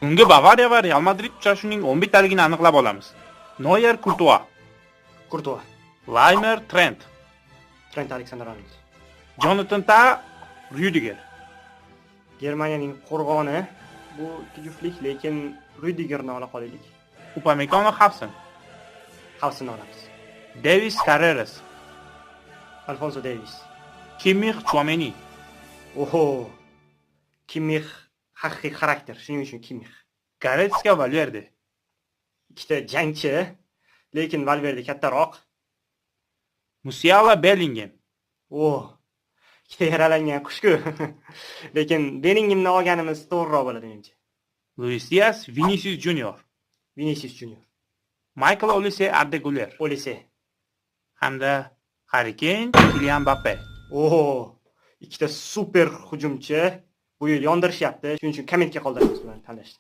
Bugungi Bavariya va Real Madrid uchrashuvining 11 taligini aniqlab olamiz. Neuer, Courtois, Courtois, Laymer, Trent, Trent Alexander-Arnold. Jonathan Tah, Rüdiger. Germaniyaning qo'rg'oni bu ikki juftlik, lekin Rüdigerni ola qolaylik. Upamecano, Hafsen, Hafsini olamiz. Davis, Carreras, Alfonso Davies. Kimmich, Tchouameni, Oho. Kimmich haqiqiy xarakter. Shuning uchun Kimmich. Goretzka, Valverde, Ikkita jangchi, lekin Valverde kattaroq. Musiala, Bellingham, Ikkita yaralangan qushku. Lekin Bellinghamni olganimiz to'g'riroq bo'ladi menimcha. Luis Diaz, Vinicius Junior, Vinicius Junior. Michael Olise, Arda Güler Olise. hamda Harry Kane, Kylian Mbappe. Ikkita super hujumchi bu yil yondirishyapti. Shuning uchun kommentga qoldiramiz ularni tanlashni.